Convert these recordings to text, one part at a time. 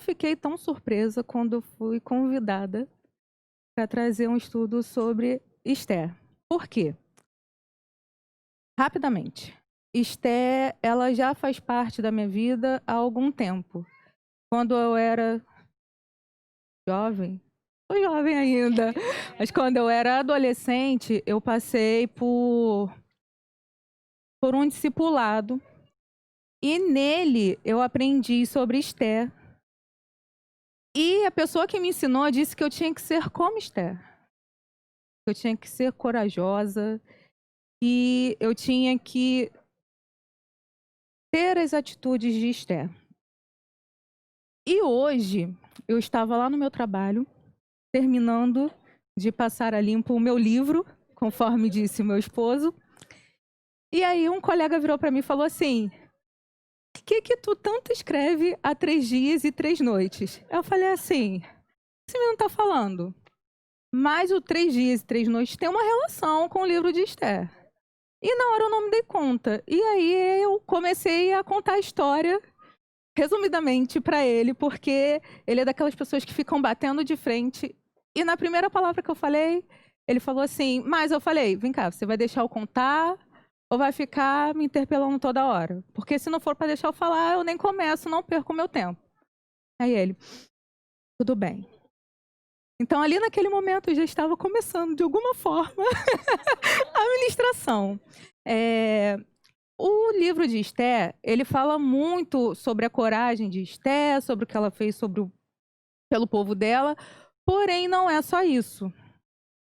fiquei tão surpresa quando eu fui convidada para trazer um estudo sobre Esther. Por quê? Rapidamente. Esther, ela já faz parte da minha vida há algum tempo. Quando eu era jovem, sou jovem ainda, mas quando eu era adolescente, eu passei por um discipulado e nele eu aprendi sobre Esther. E a pessoa que me ensinou disse que eu tinha que ser como Esther. Eu tinha que ser corajosa e eu tinha que ter as atitudes de Esther. E hoje eu estava lá no meu trabalho, terminando de passar a limpo o meu livro, conforme disse meu esposo. E aí um colega virou para mim e falou assim: "Por que tu tanto escreve há 3 dias e 3 noites?" Eu falei assim: "O que você não está falando?" Mas o 3 dias e 3 noites tem uma relação com o livro de Esther. E na hora eu não me dei conta. E aí eu comecei a contar a história, resumidamente, para ele, porque ele é daquelas pessoas que ficam batendo de frente. E na primeira palavra que eu falei, ele falou assim, mas eu falei, vem cá, você vai deixar eu contar ou vai ficar me interpelando toda hora? Porque se não for para deixar eu falar, eu nem começo, não perco o meu tempo. Aí ele, tudo bem. Então ali naquele momento eu já estava começando, de alguma forma, a ministração. O livro de Esther, ele fala muito sobre a coragem de Esther, sobre o que ela fez pelo povo dela, porém não é só isso.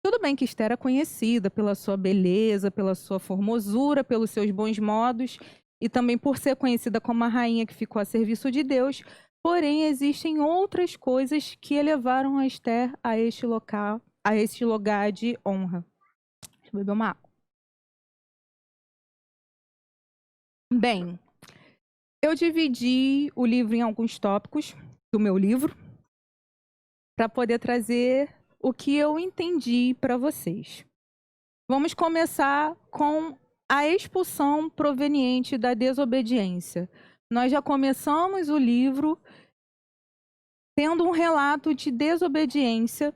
Tudo bem que Esther é conhecida pela sua beleza, pela sua formosura, pelos seus bons modos e também por ser conhecida como a rainha que ficou a serviço de Deus, porém existem outras coisas que elevaram a Esther a este local, a este lugar de honra. Deixa eu beber uma água. Bem, eu dividi o livro em alguns tópicos do meu livro para poder trazer o que eu entendi para vocês. Vamos começar com a expulsão proveniente da desobediência. Nós já começamos o livro tendo um relato de desobediência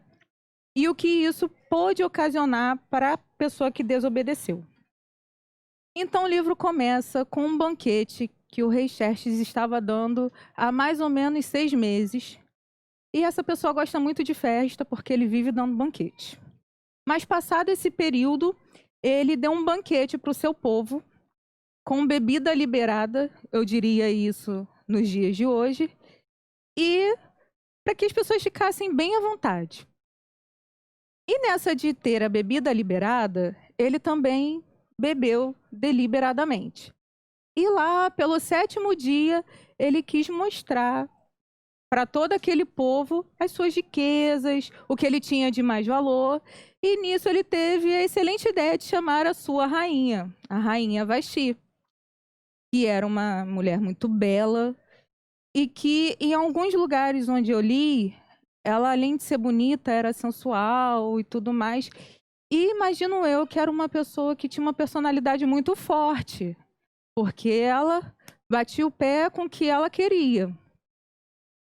e o que isso pôde ocasionar para a pessoa que desobedeceu. Então o livro começa com um banquete que o rei Xerxes estava dando há mais ou menos 6 meses. E essa pessoa gosta muito de festa porque ele vive dando banquete. Mas passado esse período, ele deu um banquete para o seu povo, com bebida liberada, eu diria isso nos dias de hoje, e para que as pessoas ficassem bem à vontade. E nessa de ter a bebida liberada, ele também bebeu deliberadamente. E lá, pelo 7º dia, ele quis mostrar para todo aquele povo as suas riquezas, o que ele tinha de mais valor. E nisso ele teve a excelente ideia de chamar a sua rainha, a rainha Vasti, que era uma mulher muito bela e que em alguns lugares onde eu li, ela além de ser bonita, era sensual e tudo mais. E imagino eu que era uma pessoa que tinha uma personalidade muito forte, porque ela batia o pé com o que ela queria.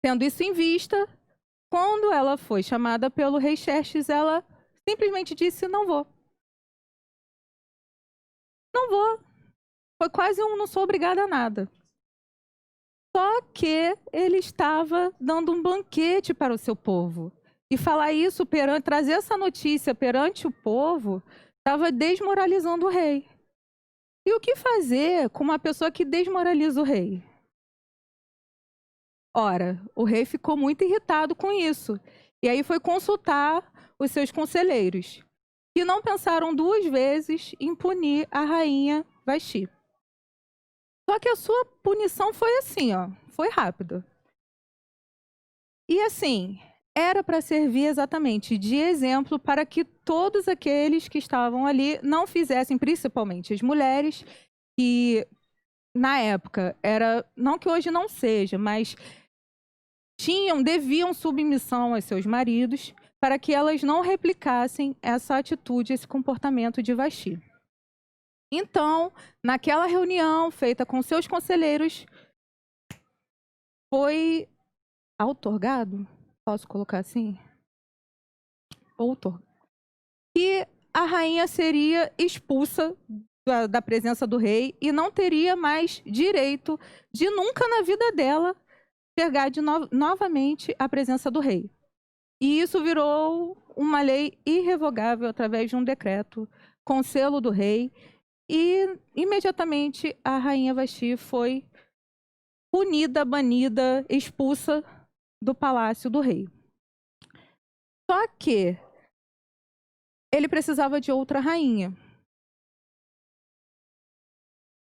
Tendo isso em vista, quando ela foi chamada pelo rei Xerxes, ela simplesmente disse, não vou. Não vou. Foi quase um não sou obrigada a nada. Só que ele estava dando um banquete para o seu povo. E falar isso, trazer essa notícia perante o povo, estava desmoralizando o rei. E o que fazer com uma pessoa que desmoraliza o rei? Ora, o rei ficou muito irritado com isso. E aí foi consultar os seus conselheiros, que não pensaram 2 vezes em punir a rainha Vasti. Só que a sua punição foi assim, ó, foi rápida. E assim, era para servir exatamente de exemplo para que todos aqueles que estavam ali não fizessem, principalmente as mulheres, que na época era, não que hoje não seja, mas deviam submissão aos seus maridos para que elas não replicassem essa atitude, esse comportamento de Vasti. Então, naquela reunião feita com seus conselheiros, foi outorgado, posso colocar assim? Outorgado. Que a rainha seria expulsa da presença do rei e não teria mais direito de nunca na vida dela pegar novamente a presença do rei. E isso virou uma lei irrevogável através de um decreto com selo do rei. E imediatamente a rainha Vasti foi punida, banida, expulsa do palácio do rei. Só que ele precisava de outra rainha.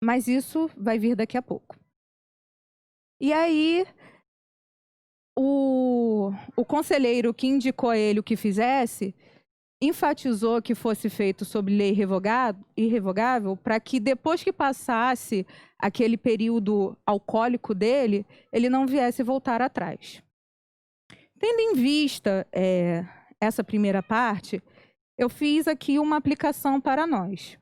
Mas isso vai vir daqui a pouco. E aí, o conselheiro que indicou a ele o que fizesse, enfatizou que fosse feito sob lei irrevogável, para que depois que passasse aquele período alcoólico dele, ele não viesse voltar atrás. Tendo em vista essa primeira parte, eu fiz aqui uma aplicação para nós,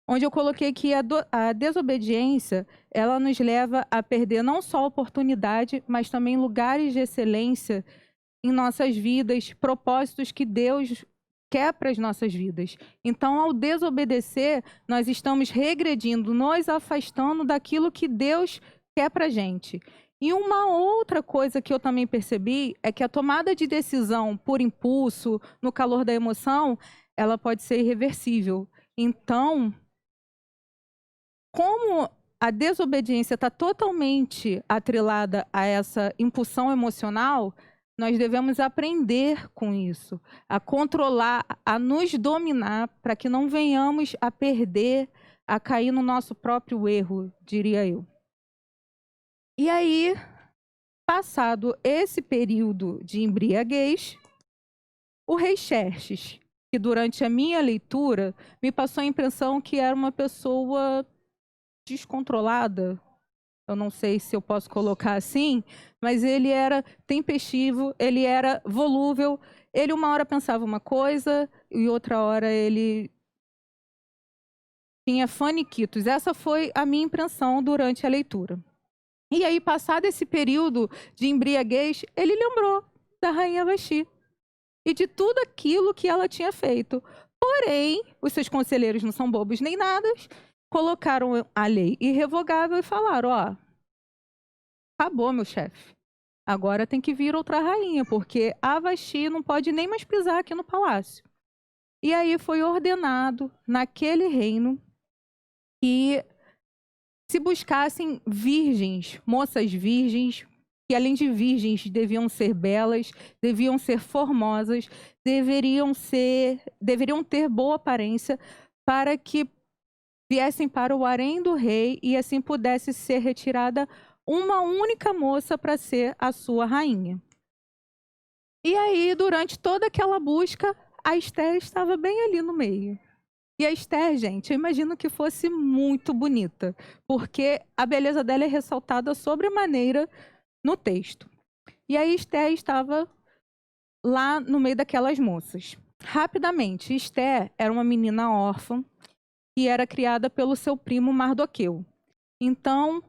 onde eu coloquei que a desobediência, ela nos leva a perder não só a oportunidade, mas também lugares de excelência em nossas vidas, propósitos que Deus quer para as nossas vidas. Então, ao desobedecer, nós estamos regredindo, nos afastando daquilo que Deus quer para a gente. E uma outra coisa que eu também percebi é que a tomada de decisão por impulso, no calor da emoção, ela pode ser irreversível. Então, como a desobediência está totalmente atrelada a essa impulsão emocional, nós devemos aprender com isso, a controlar, a nos dominar, para que não venhamos a perder, a cair no nosso próprio erro, diria eu. E aí, passado esse período de embriaguez, o rei Xerxes, que durante a minha leitura me passou a impressão que era uma pessoa descontrolada, eu não sei se eu posso colocar assim, mas ele era tempestivo, ele era volúvel, ele uma hora pensava uma coisa e outra hora ele tinha faniquitos. Essa foi a minha impressão durante a leitura. E aí, passado esse período de embriaguez, ele lembrou da rainha Vasti e de tudo aquilo que ela tinha feito. Porém, os seus conselheiros não são bobos nem nada, colocaram a lei irrevogável e falaram, ó, acabou, meu chefe. Agora tem que vir outra rainha, porque a Vasti não pode nem mais pisar aqui no palácio. E aí foi ordenado, naquele reino, que se buscassem virgens, moças virgens, que além de virgens deviam ser belas, deviam ser formosas, deveriam ter boa aparência, para que viessem para o harém do rei e assim pudesse ser retirada uma única moça para ser a sua rainha. E aí, durante toda aquela busca, a Esther estava bem ali no meio. E a Esther, gente, eu imagino que fosse muito bonita, porque a beleza dela é ressaltada sobremaneira no texto. E a Esther estava lá no meio daquelas moças. Rapidamente, Esther era uma menina órfã que era criada pelo seu primo Mardoqueu. Então,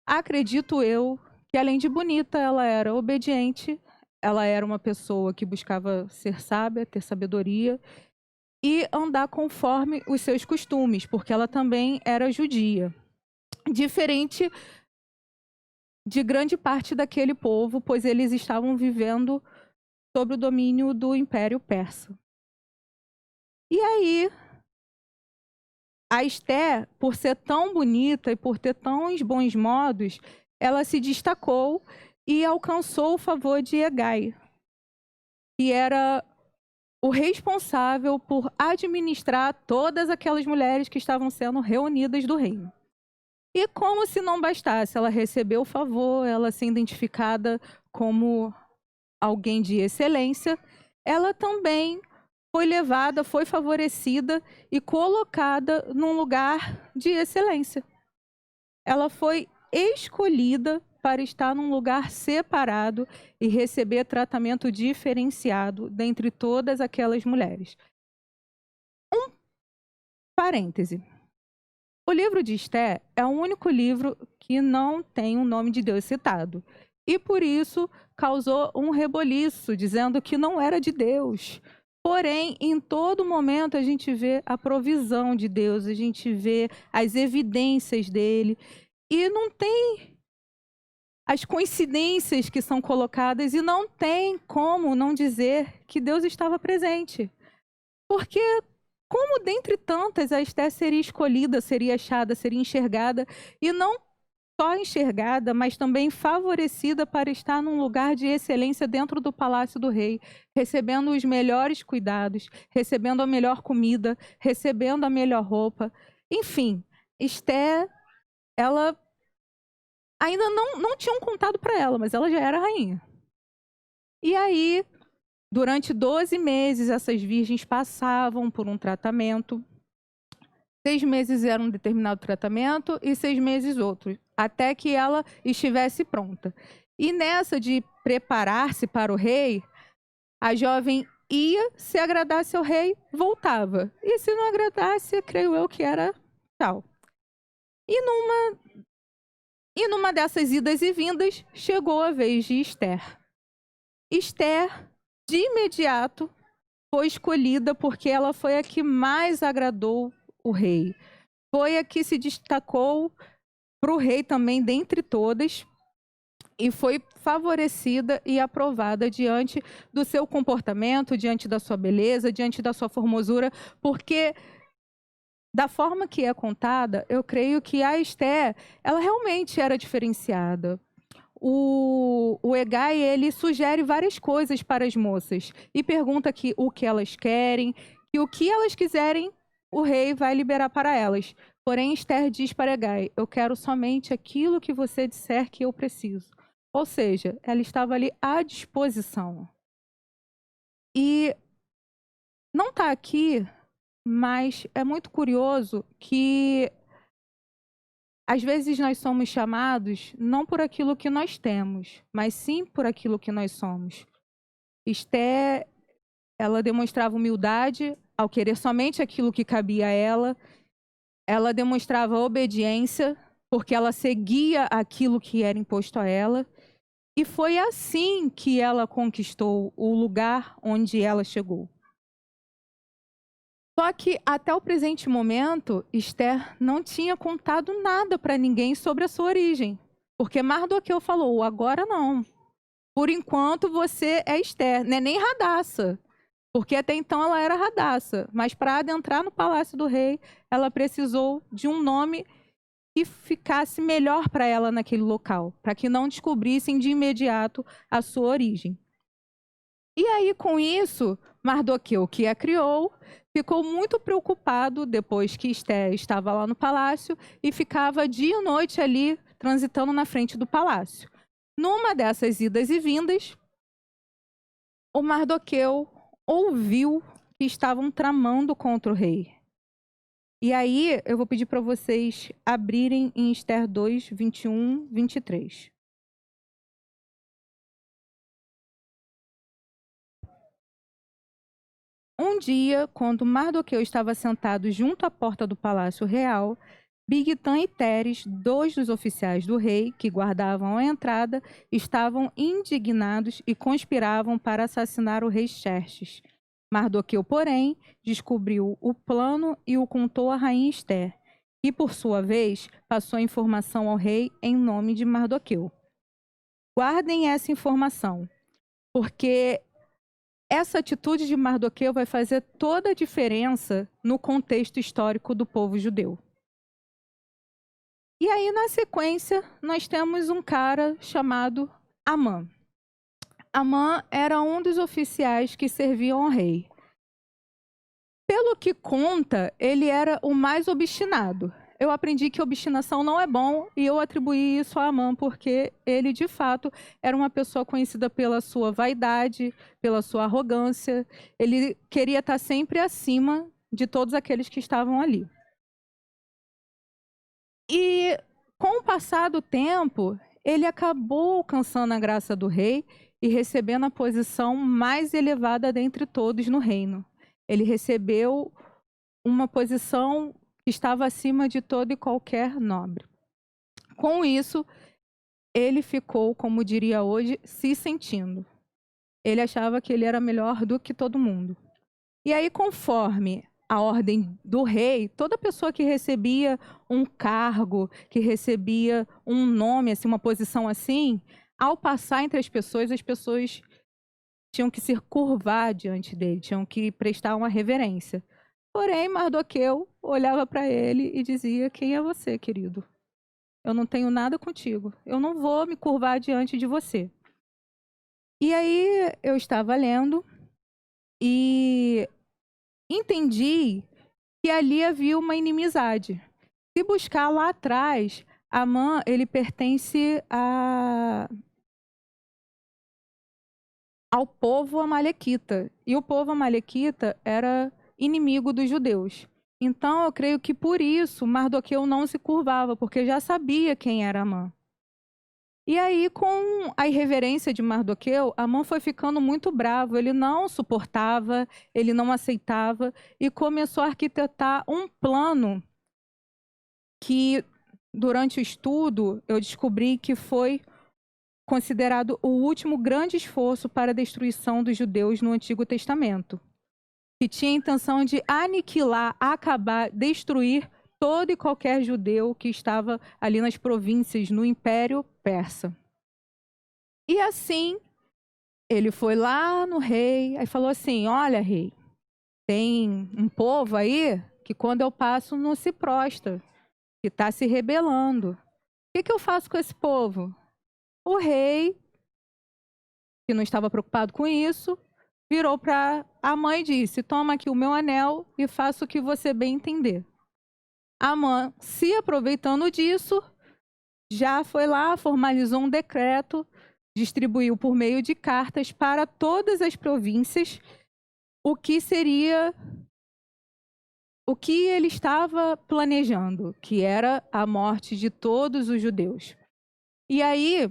acredito eu que, além de bonita, ela era obediente, ela era uma pessoa que buscava ser sábia, ter sabedoria e andar conforme os seus costumes, porque ela também era judia. Diferente de grande parte daquele povo, pois eles estavam vivendo sob o domínio do Império Persa. E aí, a Esther, por ser tão bonita e por ter tão bons modos, ela se destacou e alcançou o favor de Hegai, que era o responsável por administrar todas aquelas mulheres que estavam sendo reunidas do reino. E como se não bastasse, ela recebeu o favor, ela ser identificada como alguém de excelência, ela também foi levada, foi favorecida e colocada num lugar de excelência. Ela foi escolhida para estar num lugar separado e receber tratamento diferenciado dentre todas aquelas mulheres. Um parêntese. O livro de Esther é o único livro que não tem o nome de Deus citado. e por isso causou um reboliço, dizendo que não era de Deus. Porém, em todo momento a gente vê a provisão de Deus, a gente vê as evidências dele, e não tem as coincidências que são colocadas, e não tem como não dizer que Deus estava presente. Porque como dentre tantas a Esté seria escolhida, seria achada, seria enxergada, e não só enxergada, mas também favorecida para estar num lugar de excelência dentro do palácio do rei, recebendo os melhores cuidados, recebendo a melhor comida, recebendo a melhor roupa. Enfim, Esté, ela ainda não tinham contado para ela, mas ela já era rainha. E aí, durante 12 meses, essas virgens passavam por um tratamento. 6 meses era um determinado tratamento e 6 meses outro, até que ela estivesse pronta. E nessa de preparar-se para o rei, a jovem ia, se agradasse ao rei, voltava. E se não agradasse, creio eu que era tchau. E numa dessas idas e vindas, chegou a vez de Esther. Esther, de imediato, foi escolhida porque ela foi a que mais agradou o rei. Foi a que se destacou para o rei também dentre todas, e foi favorecida e aprovada diante do seu comportamento, diante da sua beleza, diante da sua formosura, porque da forma que é contada, eu creio que a Esté, ela realmente era diferenciada. O Hegai, ele sugere várias coisas para as moças e pergunta o que elas querem, e o que elas quiserem, o rei vai liberar para elas. Porém, Esther diz para Hegai: eu quero somente aquilo que você disser que eu preciso. Ou seja, ela estava ali à disposição. E não está aqui, mas é muito curioso que às vezes nós somos chamados não por aquilo que nós temos, mas sim por aquilo que nós somos. Esther, ela demonstrava humildade ao querer somente aquilo que cabia a ela. Ela demonstrava obediência, porque ela seguia aquilo que era imposto a ela. E foi assim que ela conquistou o lugar onde ela chegou. Só que até o presente momento, Esther não tinha contado nada para ninguém sobre a sua origem. Porque Mardoqueu falou: agora não. Por enquanto você é Esther, não é nem Radassa. Porque até então ela era Radassa. Mas para adentrar no palácio do rei, ela precisou de um nome que ficasse melhor para ela naquele local, para que não descobrissem de imediato a sua origem. E aí, com isso, Mardoqueu, que a criou, ficou muito preocupado depois que Esther estava lá no palácio e ficava dia e noite ali transitando na frente do palácio. Numa dessas idas e vindas, o Mardoqueu ouviu que estavam tramando contra o rei. E aí eu vou pedir para vocês abrirem em Esther 2, 21, 23. Um dia, quando Mardoqueu estava sentado junto à porta do palácio real, Bigtã e Teres, 2 dos oficiais do rei que guardavam a entrada, estavam indignados e conspiravam para assassinar o rei Xerxes. Mardoqueu, porém, descobriu o plano e o contou à rainha Esther, que, por sua vez, passou a informação ao rei em nome de Mardoqueu. Guardem essa informação, porque essa atitude de Mardoqueu vai fazer toda a diferença no contexto histórico do povo judeu. E aí, na sequência, nós temos um cara chamado Amã. Amã era um dos oficiais que serviam ao rei. Pelo que conta, ele era o mais obstinado. Eu aprendi que obstinação não é bom e eu atribuí isso a Amã porque ele, de fato, era uma pessoa conhecida pela sua vaidade, pela sua arrogância. Ele queria estar sempre acima de todos aqueles que estavam ali. E, com o passar do tempo, ele acabou alcançando a graça do rei e recebendo a posição mais elevada dentre todos no reino. Ele recebeu uma posição que estava acima de todo e qualquer nobre. Com isso, ele ficou, como diria hoje, se sentindo. Ele achava que ele era melhor do que todo mundo. E aí, conforme a ordem do rei, toda pessoa que recebia um cargo, que recebia um nome, assim, uma posição assim, ao passar entre as pessoas tinham que se curvar diante dele, tinham que prestar uma reverência. Porém, Mardoqueu olhava para ele e dizia: quem é você, querido? Eu não tenho nada contigo. Eu não vou me curvar diante de você. E aí eu estava lendo e entendi que ali havia uma inimizade. Se buscar lá atrás, Amã, ele pertence ao povo amalequita. E o povo amalequita era inimigo dos judeus. Então, eu creio que por isso Mardoqueu não se curvava, porque já sabia quem era Amã. E aí, com a irreverência de Mardoqueu, Amã foi ficando muito bravo. Ele não suportava, ele não aceitava e começou a arquitetar um plano que, durante o estudo, eu descobri que foi considerado o último grande esforço para a destruição dos judeus no Antigo Testamento, que tinha a intenção de aniquilar, acabar, destruir todo e qualquer judeu que estava ali nas províncias, no Império Persa. E assim, ele foi lá no rei, aí falou assim: olha, rei, tem um povo aí que quando eu passo não se prostra, que está se rebelando. O que eu faço com esse povo? O rei, que não estava preocupado com isso, virou para a mãe e disse: toma aqui o meu anel e faça o que você bem entender. A mãe, se aproveitando disso, já foi lá, formalizou um decreto, distribuiu por meio de cartas para todas as províncias o que seria o que ele estava planejando, que era a morte de todos os judeus. E aí,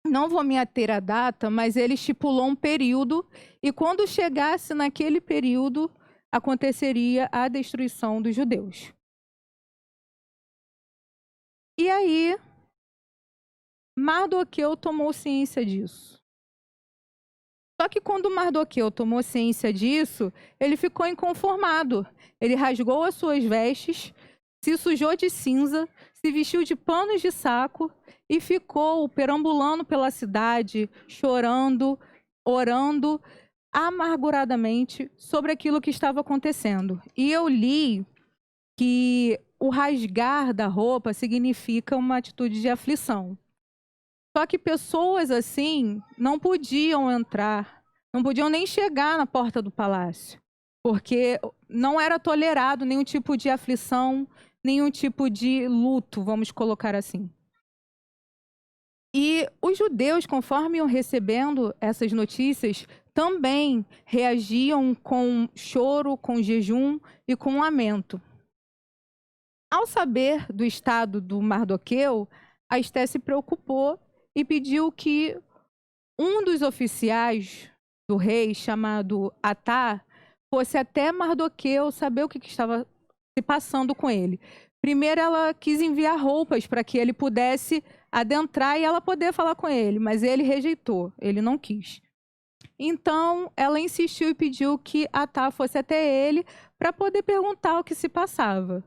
não vou me ater à data, mas ele estipulou um período, e quando chegasse naquele período, aconteceria a destruição dos judeus. E aí, Mardoqueu tomou ciência disso. Só que quando Mardoqueu tomou ciência disso, ele ficou inconformado. Ele rasgou as suas vestes, se sujou de cinza, se vestiu de panos de saco e ficou perambulando pela cidade, chorando, orando amarguradamente sobre aquilo que estava acontecendo. E eu li que o rasgar da roupa significa uma atitude de aflição. Só que pessoas assim não podiam entrar, não podiam nem chegar na porta do palácio, porque não era tolerado nenhum tipo de aflição, nenhum tipo de luto, vamos colocar assim. E os judeus, conforme iam recebendo essas notícias, também reagiam com choro, com jejum e com lamento. Ao saber do estado do Mardoqueu, a Esté se preocupou e pediu que um dos oficiais do rei, chamado Atá, fosse até Mardoqueu saber o que estava se passando com ele. Primeiro, ela quis enviar roupas para que ele pudesse adentrar e ela poder falar com ele, mas ele rejeitou, ele não quis. Então, ela insistiu e pediu que Atá fosse até ele para poder perguntar o que se passava.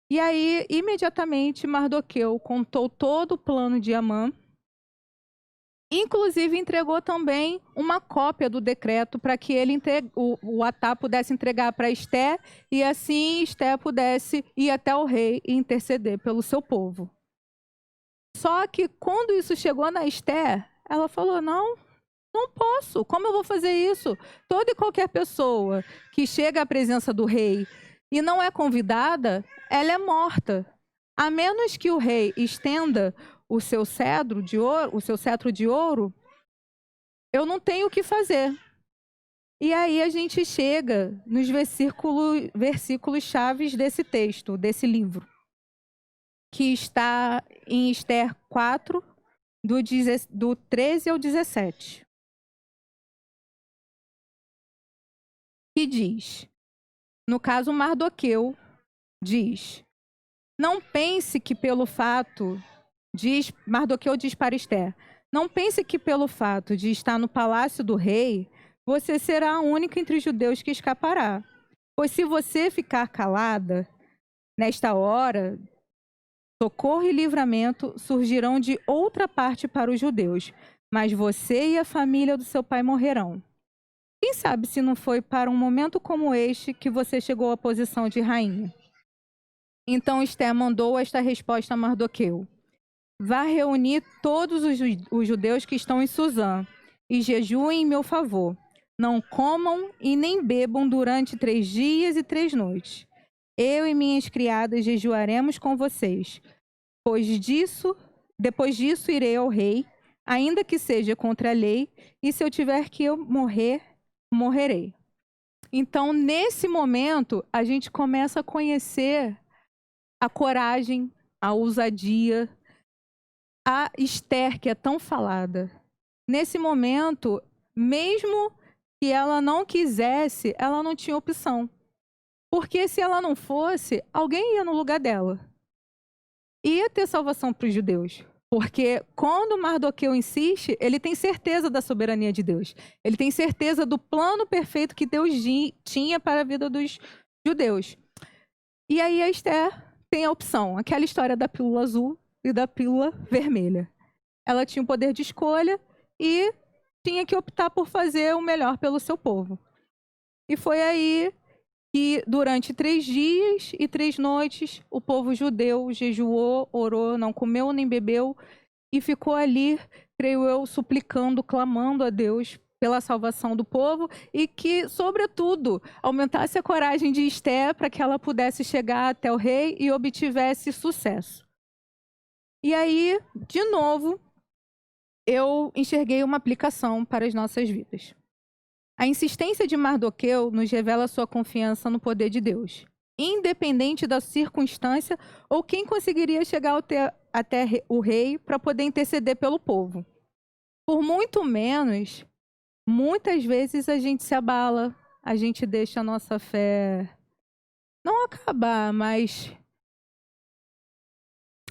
E aí, imediatamente, Mardoqueu contou todo o plano de Amã. Inclusive, entregou também uma cópia do decreto para que o Atá pudesse entregar para Esté e assim Esté pudesse ir até o rei e interceder pelo seu povo. Só que quando isso chegou na Esté, ela falou: não, não posso, como eu vou fazer isso? Toda e qualquer pessoa que chega à presença do rei e não é convidada, ela é morta. A menos que o rei estenda o seu cetro de ouro, eu não tenho o que fazer. E aí a gente chega nos versículos chaves desse texto, desse livro, que está em Ester 4, do 13 ao 17. Que diz, no caso Mardoqueu diz: não pense que pelo fato Mardoqueu diz para Esther: não pense que pelo fato de estar no palácio do rei, você será a única entre os judeus que escapará. Pois se você ficar calada, nesta hora, socorro e livramento surgirão de outra parte para os judeus, mas você e a família do seu pai morrerão. Quem sabe se não foi para um momento como este que você chegou à posição de rainha? Então Esther mandou esta resposta a Mardoqueu: vá reunir todos os judeus que estão em Suzã e jejuem em meu favor. Não comam e nem bebam durante 3 dias e 3 noites. Eu e minhas criadas jejuaremos com vocês. Depois disso irei ao rei, ainda que seja contra a lei, e se eu tiver que morrer, morrerei. Então, nesse momento, a gente começa a conhecer a coragem, a ousadia, a Esther, que é tão falada. Nesse momento, mesmo que ela não quisesse, ela não tinha opção. Porque se ela não fosse, alguém ia no lugar dela. Ia ter salvação para os judeus. Porque quando Mardoqueu insiste, ele tem certeza da soberania de Deus. Ele tem certeza do plano perfeito que Deus tinha para a vida dos judeus. E aí a Esther tem a opção, aquela história da pílula azul e da pílula vermelha. Ela tinha o poder de escolha e tinha que optar por fazer o melhor pelo seu povo. E foi aí que, durante 3 dias e 3 noites, o povo judeu jejuou, orou, não comeu nem bebeu, e ficou ali, creio eu, suplicando, clamando a Deus pela salvação do povo, e que, sobretudo, aumentasse a coragem de Esther para que ela pudesse chegar até o rei e obtivesse sucesso. E aí, de novo, eu enxerguei uma aplicação para as nossas vidas. A insistência de Mardoqueu nos revela sua confiança no poder de Deus, independente da circunstância ou quem conseguiria chegar até o rei para poder interceder pelo povo. Por muito menos, muitas vezes a gente se abala, a gente deixa a nossa fé não acabar, mas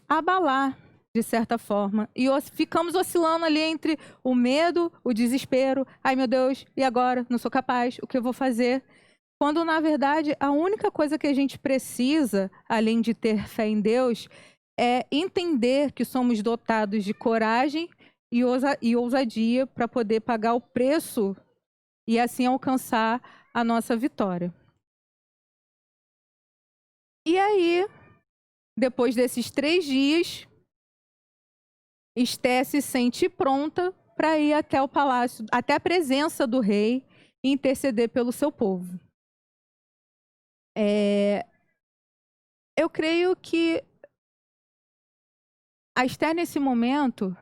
abalar, de certa forma. E ficamos oscilando ali entre o medo, o desespero. Ai, meu Deus, e agora? Não sou capaz, o que eu vou fazer? Quando, na verdade, a única coisa que a gente precisa, além de ter fé em Deus, é entender que somos dotados de coragem e ousadia para poder pagar o preço e assim alcançar a nossa vitória. E aí, depois desses 3 dias, Esther se sente pronta para ir até o palácio, até a presença do rei e interceder pelo seu povo. Eu creio que a Esther, nesse momento,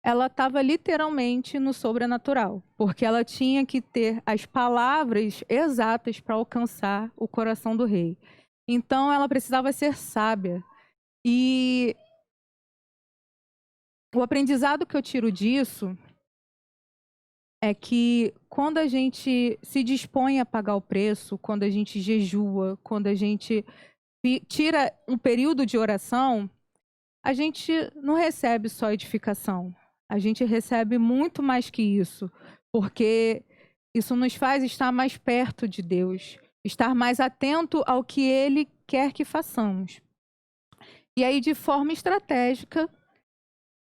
ela estava literalmente no sobrenatural, porque ela tinha que ter as palavras exatas para alcançar o coração do rei. Então, ela precisava ser sábia. E o aprendizado que eu tiro disso é que quando a gente se dispõe a pagar o preço, quando a gente jejua, quando a gente tira um período de oração, a gente não recebe só edificação. A gente recebe muito mais que isso, porque isso nos faz estar mais perto de Deus, estar mais atento ao que Ele quer que façamos. E aí, de forma estratégica,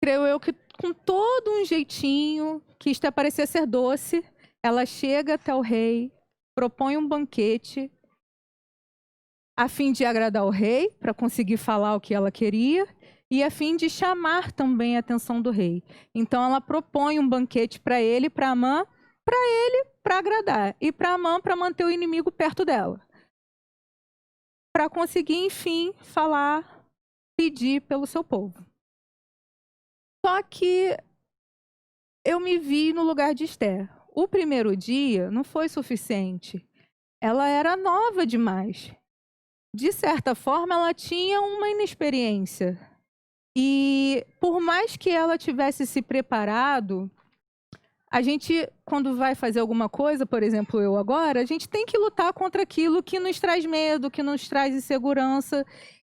creio eu que com todo um jeitinho, que isto parecia ser doce, ela chega até o rei, propõe um banquete, a fim de agradar o rei, para conseguir falar o que ela queria, e a fim de chamar também a atenção do rei. Então, ela propõe um banquete para ele, para Amã, para ele, para agradar, e para Amã, para manter o inimigo perto dela. Para conseguir, enfim, falar, pedir pelo seu povo. Só que eu me vi no lugar de Esther. O primeiro dia não foi suficiente. Ela era nova demais. De certa forma, ela tinha uma inexperiência. E por mais que ela tivesse se preparado, a gente, quando vai fazer alguma coisa, por exemplo, eu agora, a gente tem que lutar contra aquilo que nos traz medo, que nos traz insegurança.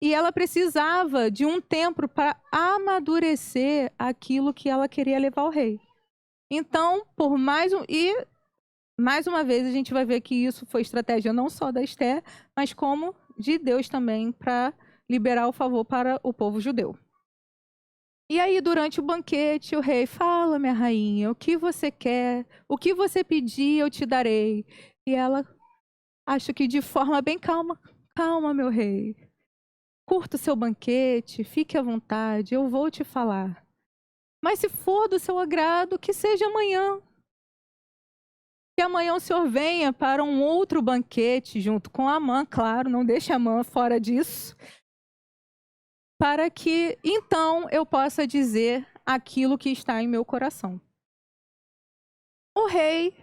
E ela precisava de um tempo para amadurecer aquilo que ela queria levar ao rei. Então, mais uma vez a gente vai ver que isso foi estratégia não só da Esther, mas como de Deus também para liberar o favor para o povo judeu. E aí, durante o banquete, o rei fala, minha rainha, o que você quer? O que você pedir, eu te darei. E ela, acho que de forma bem calma, calma, meu rei. Curta o seu banquete, fique à vontade, eu vou te falar. Mas se for do seu agrado, que seja amanhã. Que amanhã o senhor venha para um outro banquete junto com Amã, claro, não deixe Amã fora disso. Para que então eu possa dizer aquilo que está em meu coração. O rei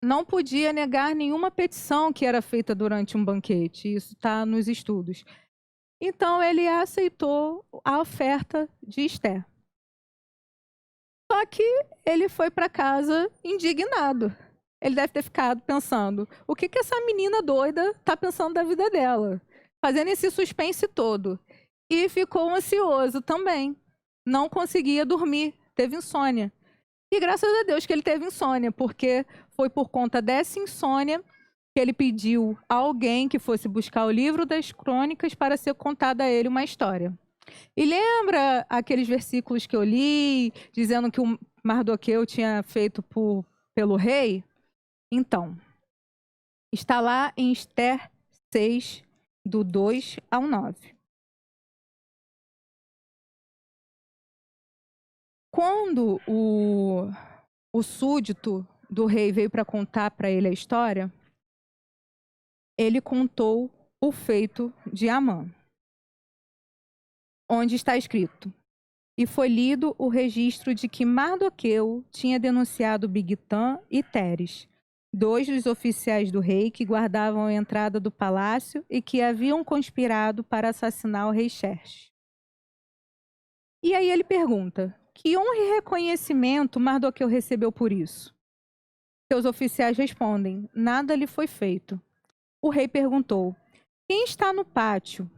não podia negar nenhuma petição que era feita durante um banquete, isso está nos estudos. Então ele aceitou a oferta de Esther. Só que ele foi para casa indignado. Ele deve ter ficado pensando, o que essa menina doida está pensando da vida dela? Fazendo esse suspense todo. E ficou ansioso também. Não conseguia dormir, teve insônia. E graças a Deus que ele teve insônia, porque foi por conta dessa insônia que ele pediu a alguém que fosse buscar o livro das crônicas para ser contada a ele uma história. E lembra aqueles versículos que eu li, dizendo que o Mardoqueu tinha feito pelo rei? Então, está lá em Esther 6, do 2 ao 9. Quando o súdito do rei veio para contar para ele a história, ele contou o feito de Amã, onde está escrito: e foi lido o registro de que Mardoqueu tinha denunciado Bigtã e Teres, 2 dos oficiais do rei que guardavam a entrada do palácio e que haviam conspirado para assassinar o rei Xerxes. E aí ele pergunta, que honra e reconhecimento Mardoqueu recebeu por isso? Seus oficiais respondem, nada lhe foi feito. O rei perguntou, quem está no pátio?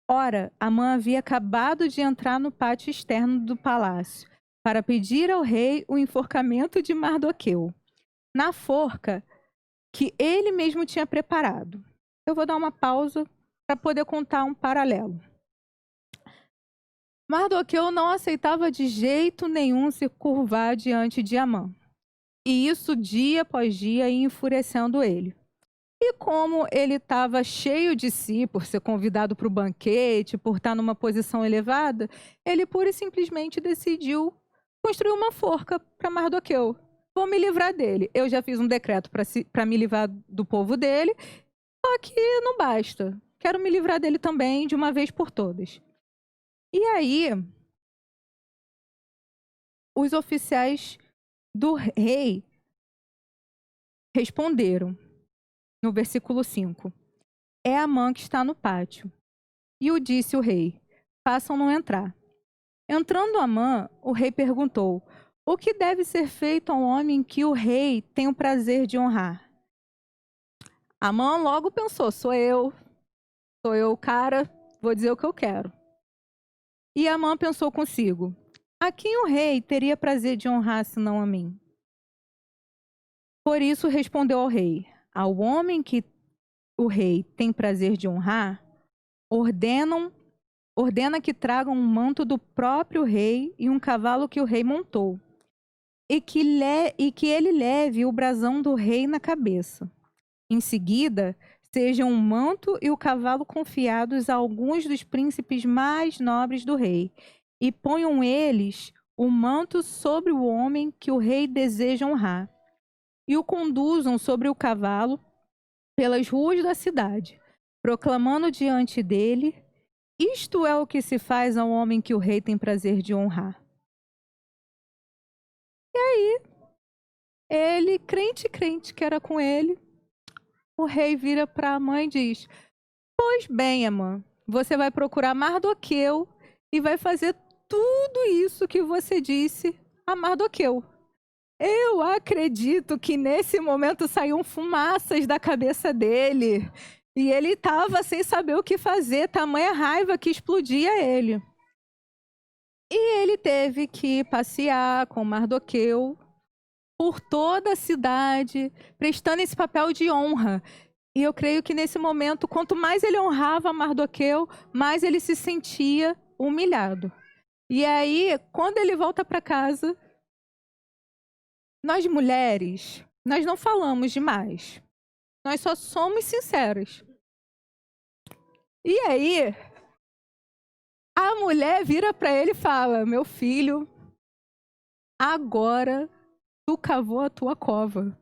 Ora, Amã havia acabado de entrar no pátio externo do palácio para pedir ao rei o enforcamento de Mardoqueu, na forca que ele mesmo tinha preparado. Eu vou dar uma pausa para poder contar um paralelo. Mardoqueu não aceitava de jeito nenhum se curvar diante de Amã, e isso dia após dia ia enfurecendo ele. E como ele estava cheio de si por ser convidado para o banquete, por estar numa posição elevada, ele pura e simplesmente decidiu construir uma forca para Mardoqueu. Vou me livrar dele. Eu já fiz um decreto para me livrar do povo dele, só que não basta. Quero me livrar dele também de uma vez por todas. E aí, os oficiais do rei responderam. No versículo 5, é Amã que está no pátio. E o disse o rei, façam-no entrar. Entrando Amã, o rei perguntou, o que deve ser feito ao homem que o rei tem o prazer de honrar? Amã logo pensou, sou eu o cara, vou dizer o que eu quero. E Amã pensou consigo, a quem o rei teria prazer de honrar senão a mim? Por isso respondeu ao rei, ao homem que o rei tem prazer de honrar, ordena que tragam um manto do próprio rei e um cavalo que o rei montou, e que ele leve o brasão do rei na cabeça. Em seguida, sejam o manto e o cavalo confiados a alguns dos príncipes mais nobres do rei, e ponham eles o manto sobre o homem que o rei deseja honrar, e o conduzam sobre o cavalo pelas ruas da cidade, proclamando diante dele, isto é o que se faz ao homem que o rei tem prazer de honrar. E aí, ele, crente que era com ele, o rei vira para a mãe e diz, pois bem, Amã, você vai procurar Mardoqueu e vai fazer tudo isso que você disse a Mardoqueu. Eu acredito que nesse momento saíram fumaças da cabeça dele. E ele estava sem saber o que fazer, tamanha raiva que explodia ele. E ele teve que passear com Mardoqueu por toda a cidade, prestando esse papel de honra. E eu creio que nesse momento, quanto mais ele honrava Mardoqueu, mais ele se sentia humilhado. E aí, quando ele volta para casa, nós mulheres, nós não falamos demais. Nós só somos sinceras. E aí, a mulher vira para ele e fala: meu filho, agora tu cavou a tua cova.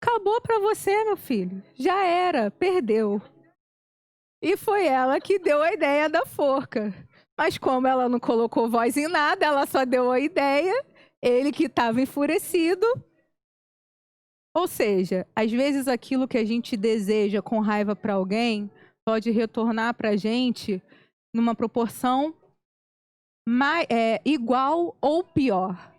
Acabou para você, meu filho. Já era, perdeu. E foi ela que deu a ideia da forca. Mas como ela não colocou voz em nada, ela só deu a ideia, ele que estava enfurecido. Ou seja, às vezes aquilo que a gente deseja com raiva para alguém pode retornar para a gente numa proporção igual ou pior.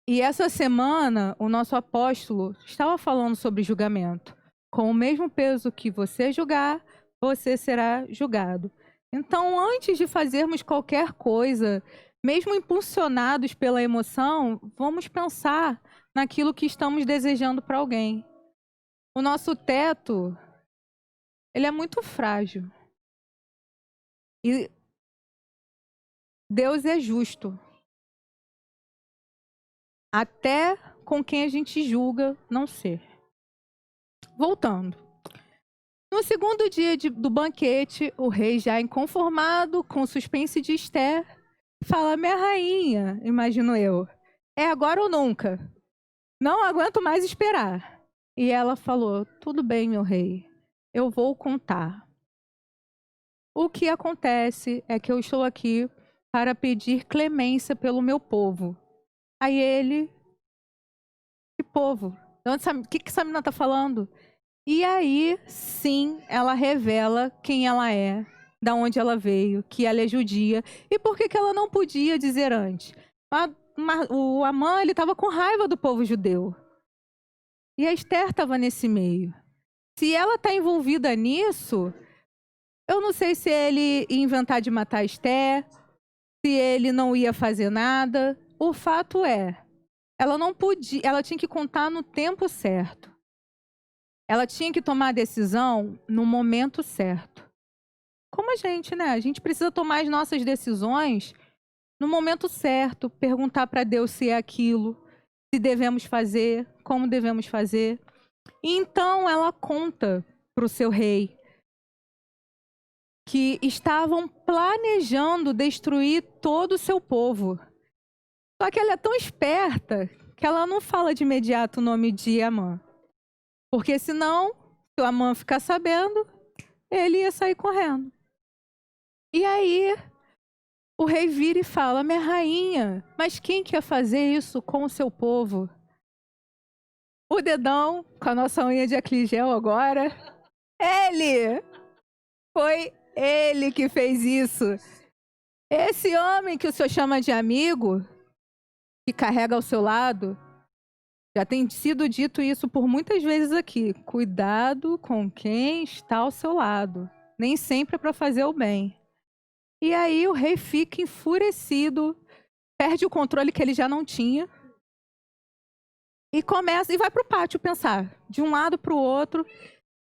E essa semana, o nosso apóstolo estava falando sobre julgamento. Com o mesmo peso que você julgar, você será julgado. Então, antes de fazermos qualquer coisa, mesmo impulsionados pela emoção, vamos pensar naquilo que estamos desejando para alguém. O nosso teto, ele é muito frágil. E Deus é justo. Até com quem a gente julga não ser. Voltando. No segundo dia do banquete, o rei, já inconformado com o suspense de Esther, fala: minha rainha, imagino eu, é agora ou nunca. Não aguento mais esperar. E ela falou: tudo bem, meu rei, eu vou contar. O que acontece é que eu estou aqui para pedir clemência pelo meu povo. Aí ele: que povo? O que essa menina está falando? E aí, sim, ela revela quem ela é, da onde ela veio, que ela é judia. E por que ela não podia dizer antes? O Amã, ele estava com raiva do povo judeu. E a Esther estava nesse meio. Se ela está envolvida nisso, eu não sei se ele ia inventar de matar a Esther, se ele não ia fazer nada. O fato é, ela não podia, ela tinha que contar no tempo certo. Ela tinha que tomar a decisão no momento certo. Como a gente, né? A gente precisa tomar as nossas decisões no momento certo, perguntar para Deus se é aquilo, se devemos fazer, como devemos fazer. E então ela conta para o seu rei que estavam planejando destruir todo o seu povo. Só que ela é tão esperta que ela não fala de imediato o nome de Amã. Porque senão, se o Amã ficar sabendo, ele ia sair correndo. E aí, o rei vira e fala: minha rainha, mas quem quer fazer isso com o seu povo? O dedão, com a nossa unha de acligel agora. Ele! Foi ele que fez isso. Esse homem que o senhor chama de amigo, que carrega ao seu lado, já tem sido dito isso por muitas vezes aqui. Cuidado com quem está ao seu lado. Nem sempre é para fazer o bem. E aí o rei fica enfurecido, perde o controle que ele já não tinha e começa e vai para o pátio pensar, de um lado para o outro.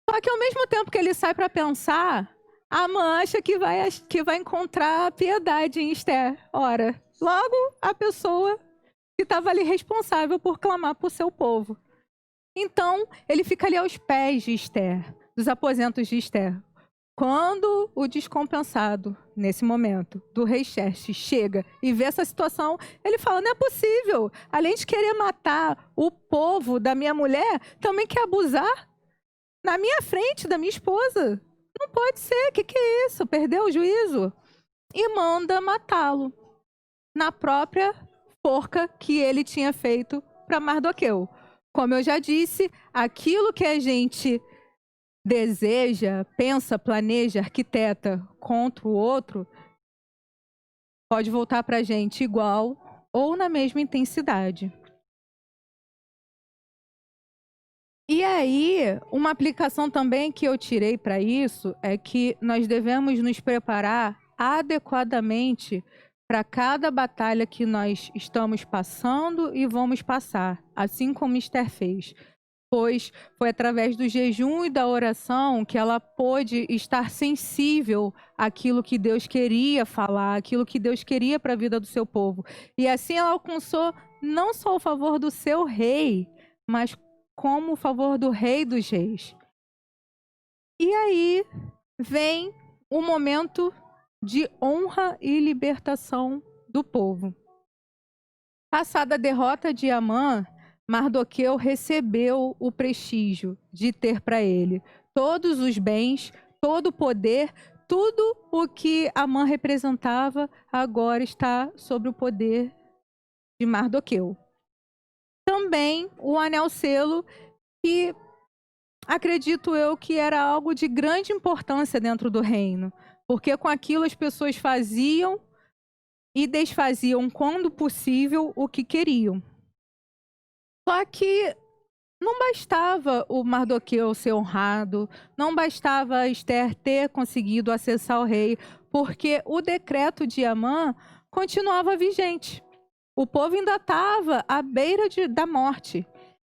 Só que ao mesmo tempo que ele sai para pensar, a Amã acha que vai encontrar piedade em Esther. Ora, logo a pessoa que estava ali responsável por clamar por seu povo. Então, ele fica ali aos pés de Esther, dos aposentos de Esther. Quando o descompensado, nesse momento, do rei Xerxes chega e vê essa situação, ele fala: não é possível, além de querer matar o povo da minha mulher, também quer abusar na minha frente da minha esposa. Não pode ser, o que é isso? Perdeu o juízo? E manda matá-lo na própria forca que ele tinha feito para Mardoqueu. Como eu já disse, aquilo que a gente deseja, pensa, planeja, arquiteta contra o outro, pode voltar para a gente igual ou na mesma intensidade. E aí, uma aplicação também que eu tirei para isso é que nós devemos nos preparar adequadamente para cada batalha que nós estamos passando e vamos passar, assim como Esther fez. Pois foi através do jejum e da oração que ela pôde estar sensível àquilo que Deus queria falar, àquilo que Deus queria para a vida do seu povo. E assim ela alcançou não só o favor do seu rei, mas como o favor do Rei dos Reis. E aí vem o momento de honra e libertação do povo. Passada a derrota de Amã, Mardoqueu recebeu o prestígio de ter para ele todos os bens, todo o poder, tudo o que Amã representava agora está sob o poder de Mardoqueu. Também o anel-selo, que acredito eu que era algo de grande importância dentro do reino, porque com aquilo as pessoas faziam e desfaziam, quando possível, o que queriam. Só que não bastava o Mardoqueu ser honrado, não bastava a Esther ter conseguido acessar o rei, porque o decreto de Amã continuava vigente. O povo ainda estava à beira da morte.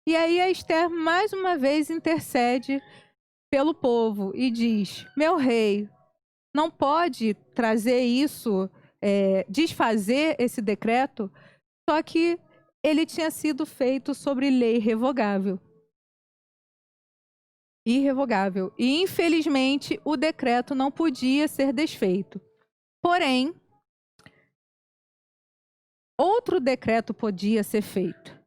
E aí a Esther mais uma vez intercede pelo povo e diz: meu rei, não pode trazer isso, desfazer esse decreto, só que ele tinha sido feito sobre lei revogável. Irrevogável. E, infelizmente, o decreto não podia ser desfeito. Porém, outro decreto podia ser feito.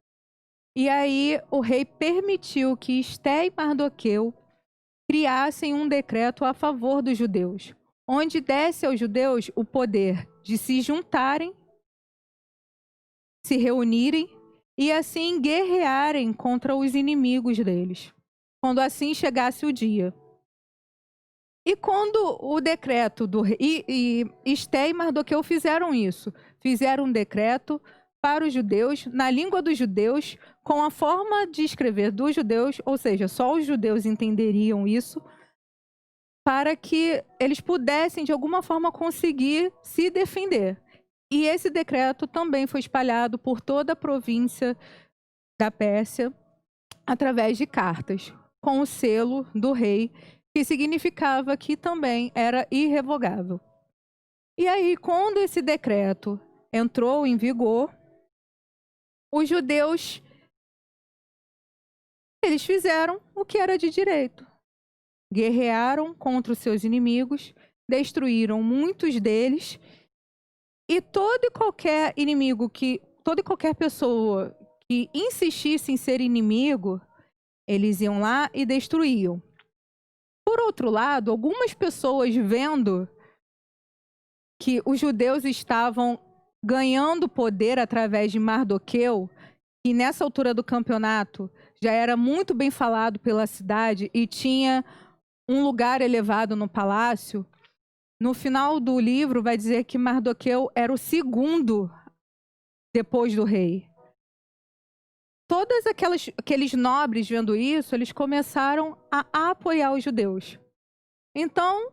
E aí o rei permitiu que Esté e Mardoqueu criassem um decreto a favor dos judeus, onde desse aos judeus o poder de se juntarem, se reunirem e assim guerrearem contra os inimigos deles, quando assim chegasse o dia. E quando o decreto do rei, e Esté e Mardoqueu fizeram isso, fizeram um decreto para os judeus, na língua dos judeus, com a forma de escrever dos judeus, ou seja, só os judeus entenderiam isso, para que eles pudessem, de alguma forma, conseguir se defender. E esse decreto também foi espalhado por toda a província da Pérsia, através de cartas, com o selo do rei, que significava que também era irrevogável. E aí, quando esse decreto entrou em vigor, os judeus, eles fizeram o que era de direito. Guerrearam contra os seus inimigos, destruíram muitos deles, e todo e qualquer inimigo, toda e qualquer pessoa que insistisse em ser inimigo, eles iam lá e destruíam. Por outro lado, algumas pessoas, vendo que os judeus estavam ganhando poder através de Mardoqueu, que nessa altura do campeonato já era muito bem falado pela cidade e tinha um lugar elevado no palácio, no final do livro vai dizer que Mardoqueu era o segundo depois do rei. Todos aqueles nobres vendo isso, eles começaram a apoiar os judeus. Então,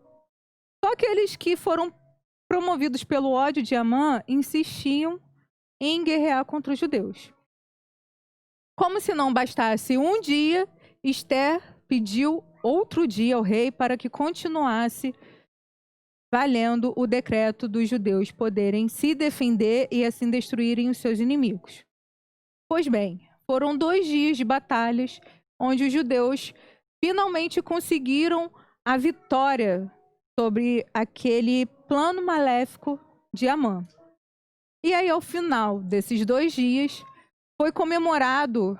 só aqueles que foram promovidos pelo ódio de Amã insistiam em guerrear contra os judeus. Como se não bastasse um dia, Esther pediu outro dia ao rei para que continuasse valendo o decreto dos judeus poderem se defender e assim destruírem os seus inimigos. Pois bem, foram 2 dias de batalhas onde os judeus finalmente conseguiram a vitória sobre aquele plano maléfico de Amã. E aí, ao final desses 2 dias, foi comemorado,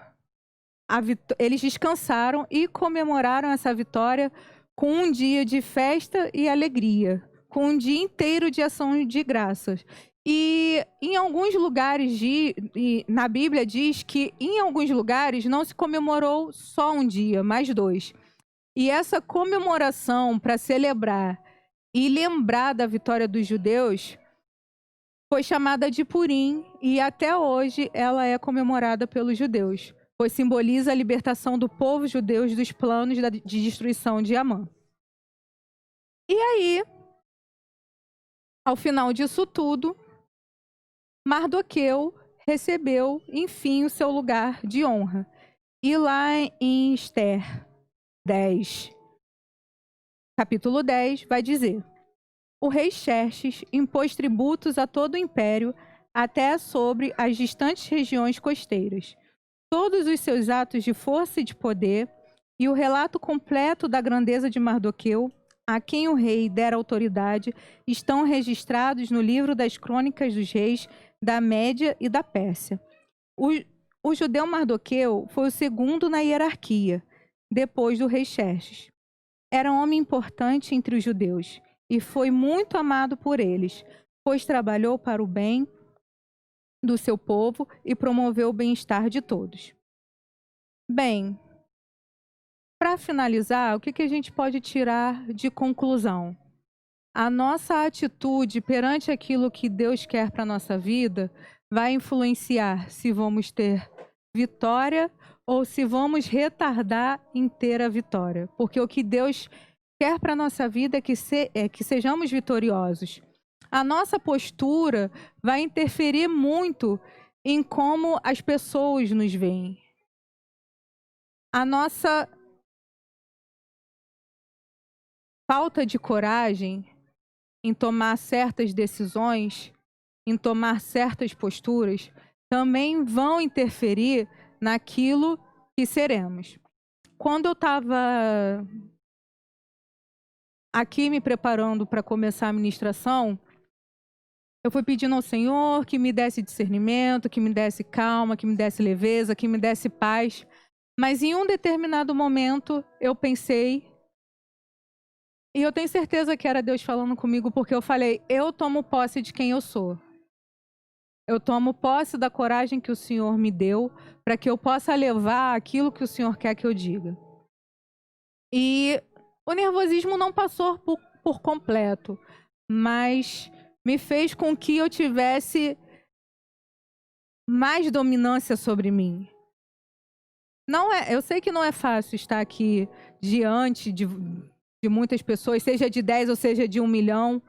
eles descansaram e comemoraram essa vitória com um dia de festa e alegria, com um dia inteiro de ação de graças. E em alguns lugares, na Bíblia diz que em alguns lugares não se comemorou só um dia, mas 2. E essa comemoração para celebrar e lembrar da vitória dos judeus foi chamada de Purim, e até hoje ela é comemorada pelos judeus. pois simboliza a libertação do povo judeu dos planos de destruição de Amã. E aí, ao final disso tudo, Mardoqueu recebeu, enfim, o seu lugar de honra. E lá em Esther 10, capítulo 10, vai dizer: o rei Xerxes impôs tributos a todo o império, até sobre as distantes regiões costeiras. Todos os seus atos de força e de poder, e o relato completo da grandeza de Mardoqueu, a quem o rei dera autoridade, estão registrados no livro das crônicas dos reis da Média e da Pérsia. O judeu Mardoqueu foi o segundo na hierarquia, depois do rei Xerxes. Era um homem importante entre os judeus e foi muito amado por eles, pois trabalhou para o bem do seu povo e promoveu o bem-estar de todos. Bem, para finalizar, o que a gente pode tirar de conclusão? A nossa atitude perante aquilo que Deus quer para a nossa vida vai influenciar se vamos ter vitória ou se vamos retardar em ter a vitória. Porque o que Deus quer para a nossa vida é que sejamos vitoriosos. A nossa postura vai interferir muito em como as pessoas nos veem. A nossa falta de coragem em tomar certas decisões, em tomar certas posturas, também vão interferir naquilo que seremos. Quando eu estava aqui me preparando para começar a ministração, eu fui pedindo ao Senhor que me desse discernimento, que me desse calma, que me desse leveza, que me desse paz. Mas em um determinado momento eu pensei, e eu tenho certeza que era Deus falando comigo, porque eu falei, eu tomo posse de quem eu sou. Eu tomo posse da coragem que o Senhor me deu para que eu possa levar aquilo que o Senhor quer que eu diga. E o nervosismo não passou por completo, mas me fez com que eu tivesse mais dominância sobre mim. Eu sei que não é fácil estar aqui diante de muitas pessoas, seja de 10 ou seja de 1 milhão,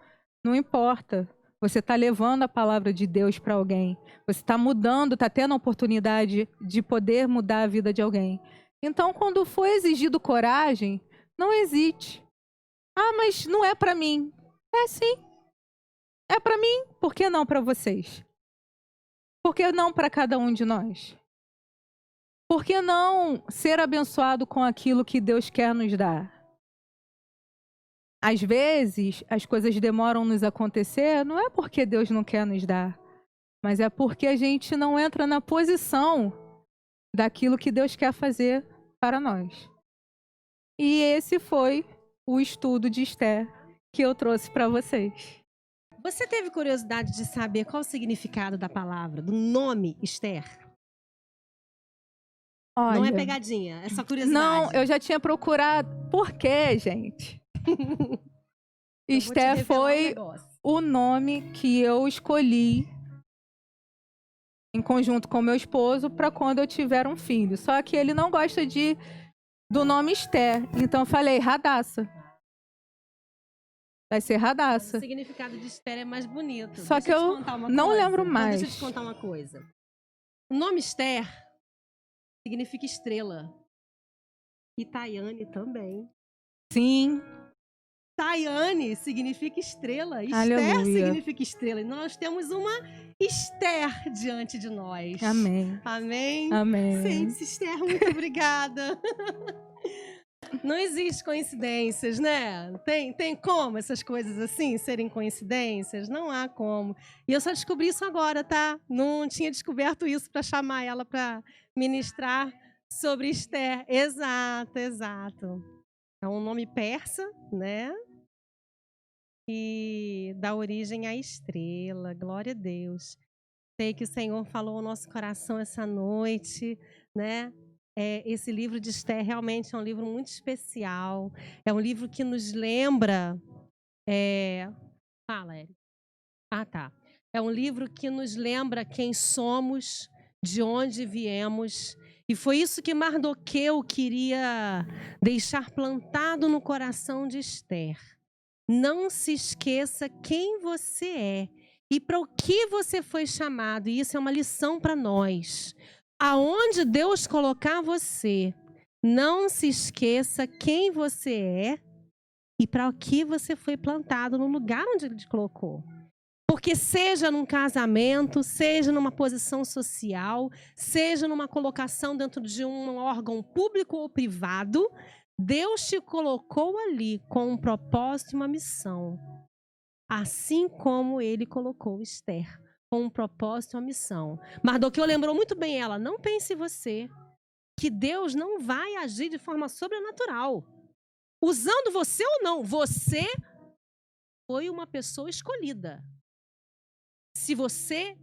não importa. Você está levando a palavra de Deus para alguém. Você está mudando, está tendo a oportunidade de poder mudar a vida de alguém. Então, quando for exigido coragem, não hesite. Ah, mas não é para mim. É sim. É para mim. Por que não para vocês? Por que não para cada um de nós? Por que não ser abençoado com aquilo que Deus quer nos dar? Às vezes, as coisas demoram a nos acontecer, não é porque Deus não quer nos dar, mas é porque a gente não entra na posição daquilo que Deus quer fazer para nós. E esse foi o estudo de Esther que eu trouxe para vocês. Você teve curiosidade de saber qual o significado da palavra, do nome Esther? Olha, não é pegadinha, é só curiosidade. Não, eu já tinha procurado. Por quê, gente? Esther foi o nome que eu escolhi em conjunto com meu esposo para quando eu tiver um filho. Só que ele não gosta do nome Esther. Então eu falei, Radassa. Vai ser Radassa. O significado de Esther é mais bonito. Só que eu não lembro mais. Deixa eu te contar uma coisa. O nome Esther significa estrela. E Tayane também. Sim. Tayane significa estrela. Aleluia. Esther significa estrela. E nós temos uma Esther diante de nós. Amém. Amém. Amém. Sente-se, Esther, muito obrigada. Não existe coincidências, né? Tem como essas coisas assim serem coincidências? Não há como. E eu só descobri isso agora, tá? Não tinha descoberto isso para chamar ela para ministrar sobre Esther. Exato, exato. É um nome persa, né? E dá origem à estrela. Glória a Deus. Sei que o Senhor falou ao nosso coração essa noite, né? Esse livro de Esther realmente é um livro muito especial. É um livro que nos lembra... Fala, Érica. Ah, tá. É um livro que nos lembra quem somos, de onde viemos E foi isso que Mardoqueu queria deixar plantado no coração de Esther. Não se esqueça quem você é e para o que você foi chamado. E isso é uma lição para nós. Aonde Deus colocar você, não se esqueça quem você é e para o que você foi plantado no lugar onde Ele te colocou. Porque seja num casamento, seja numa posição social, seja numa colocação dentro de um órgão público ou privado, Deus te colocou ali com um propósito e uma missão. Assim como Ele colocou Esther, com um propósito e uma missão. Mardoqueu lembrou muito bem ela, não pense você, que Deus não vai agir de forma sobrenatural. Usando você ou não, você foi uma pessoa escolhida. Se você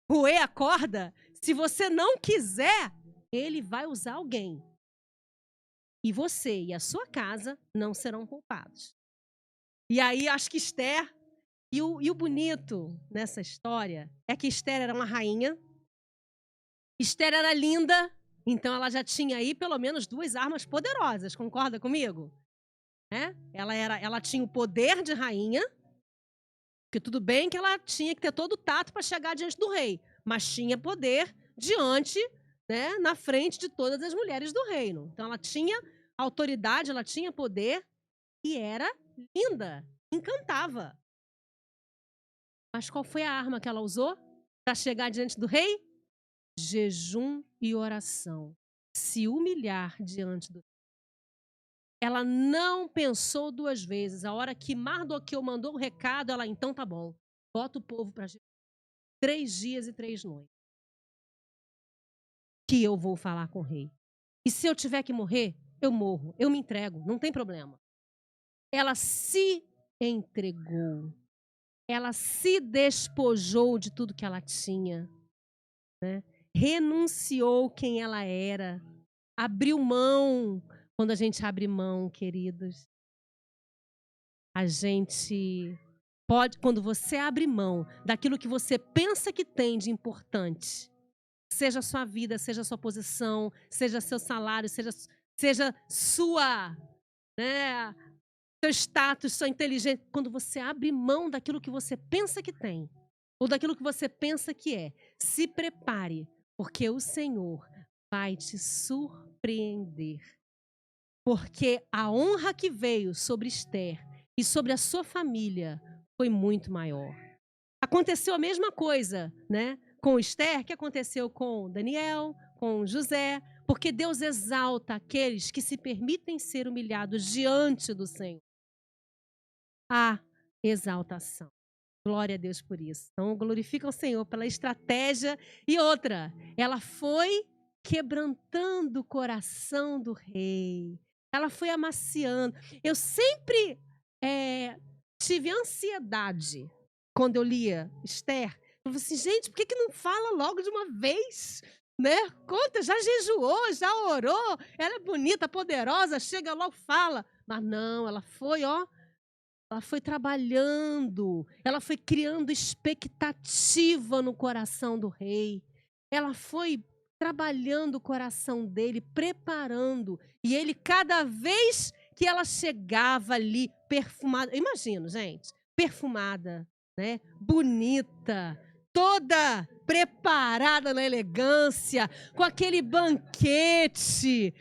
roer a corda, se você não quiser, Ele vai usar alguém. E você e a sua casa não serão culpados. E aí, acho que Esther, e o bonito nessa história, é que Esther era uma rainha, Esther era linda, então ela já tinha aí pelo menos 2 armas poderosas, concorda comigo? Ela tinha o poder de rainha, porque tudo bem que ela tinha que ter todo o tato para chegar diante do rei, mas tinha poder diante, na frente de todas as mulheres do reino. Então ela tinha autoridade, ela tinha poder e era linda, encantava. Mas qual foi a arma que ela usou para chegar diante do rei? Jejum e oração. Se humilhar diante do rei. Ela não pensou 2 vezes. A hora que Mardoqueu mandou o recado, ela, então tá bom. Bota o povo para jejum. 3 dias e 3 noites. Que eu vou falar com o rei. E se eu tiver que morrer, eu morro. Eu me entrego, não tem problema. Ela se entregou. Ela se despojou de tudo que ela tinha. Renunciou quem ela era. Abriu mão. Quando a gente abre mão, queridos, a gente pode, quando você abre mão daquilo que você pensa que tem de importante, seja a sua vida, seja a sua posição, seja seu salário, seja sua, seu status, sua inteligência, quando você abre mão daquilo que você pensa que tem, ou daquilo que você pensa que é, se prepare, porque o Senhor vai te surpreender. Porque a honra que veio sobre Esther e sobre a sua família foi muito maior. Aconteceu a mesma coisa, com Esther, que aconteceu com Daniel, com José, porque Deus exalta aqueles que se permitem ser humilhados diante do Senhor. A exaltação. Glória a Deus por isso. Então, glorifica o Senhor pela estratégia. E outra, ela foi quebrantando o coração do rei. Ela foi amaciando. Eu sempre tive ansiedade quando eu lia Esther. Eu falei assim, gente, por que não fala logo de uma vez? Conta, já jejuou, já orou. Ela é bonita, poderosa, chega logo, fala. Mas não, ela foi, ela foi trabalhando, ela foi criando expectativa no coração do rei. Ela foi trabalhando o coração dele, preparando. E ele, cada vez que ela chegava ali, perfumada, imagino, gente, perfumada, bonita, toda preparada na elegância, com aquele banquete,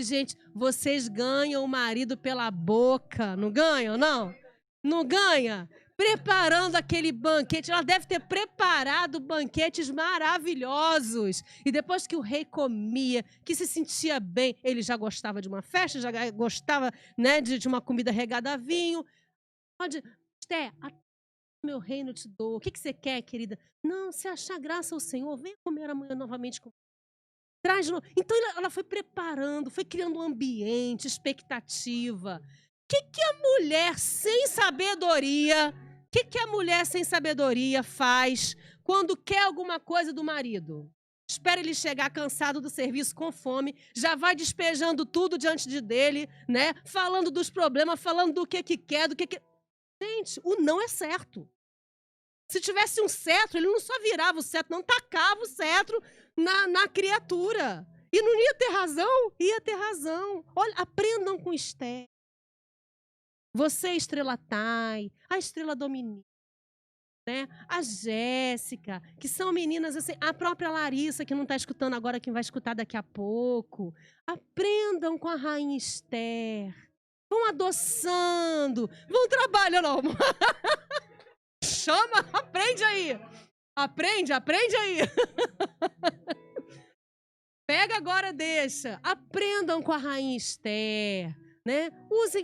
gente. Vocês ganham o marido pela boca, não ganham, não? Não ganha? Preparando aquele banquete, ela deve ter preparado banquetes maravilhosos. E depois que o rei comia, que se sentia bem, ele já gostava de uma festa, já gostava, de uma comida regada a vinho. Esther, meu reino te dou. O que você quer, querida? Não, se achar graça ao Senhor, venha comer amanhã novamente comigo. Então ela foi preparando, foi criando um ambiente, expectativa. O que a mulher sem sabedoria, a mulher sem sabedoria faz quando quer alguma coisa do marido? Espera ele chegar cansado do serviço, com fome, já vai despejando tudo diante dele, falando dos problemas, falando do que quer, Gente, o não é certo. Se tivesse um cetro, ele não só virava o cetro, não tacava o cetro na criatura. E não ia ter razão? Ia ter razão. Olha, aprendam com Esther. Você, Estrela Tai, a Estrela Dominique, né? A Jéssica, que são meninas assim, a própria Larissa, que não está escutando agora, que vai escutar daqui a pouco. Aprendam com a Rainha Esther. Vão adoçando, vão trabalhando. Chama, aprende aí. Aprende aí. Pega agora, deixa. Aprendam com a Rainha Esther, né?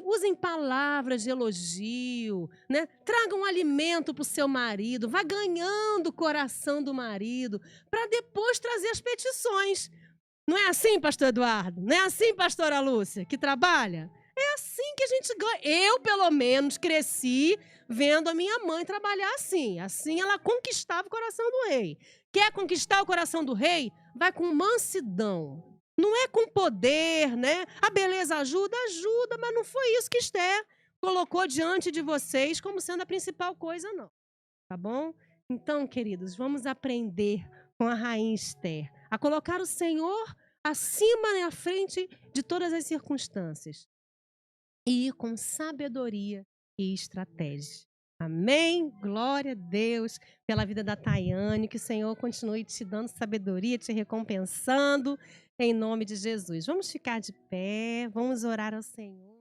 Usem palavras de elogio, né? Tragam alimento para o seu marido, vá ganhando o coração do marido, para depois trazer as petições. Não é assim, pastor Eduardo? Não é assim, pastora Lúcia, que trabalha? É assim que a gente ganha. Eu, pelo menos, cresci vendo a minha mãe trabalhar assim. Assim ela conquistava o coração do rei. Quer conquistar o coração do rei? Vai com mansidão. Não é com poder, né? A beleza ajuda, mas não foi isso que Esther colocou diante de vocês como sendo a principal coisa, não. Tá bom? Então, queridos, vamos aprender com a Rainha Esther a colocar o Senhor acima e à frente de todas as circunstâncias. E ir com sabedoria e estratégia. Amém? Glória a Deus pela vida da Tayane, que o Senhor continue te dando sabedoria, te recompensando, em nome de Jesus. Vamos ficar de pé, vamos orar ao Senhor.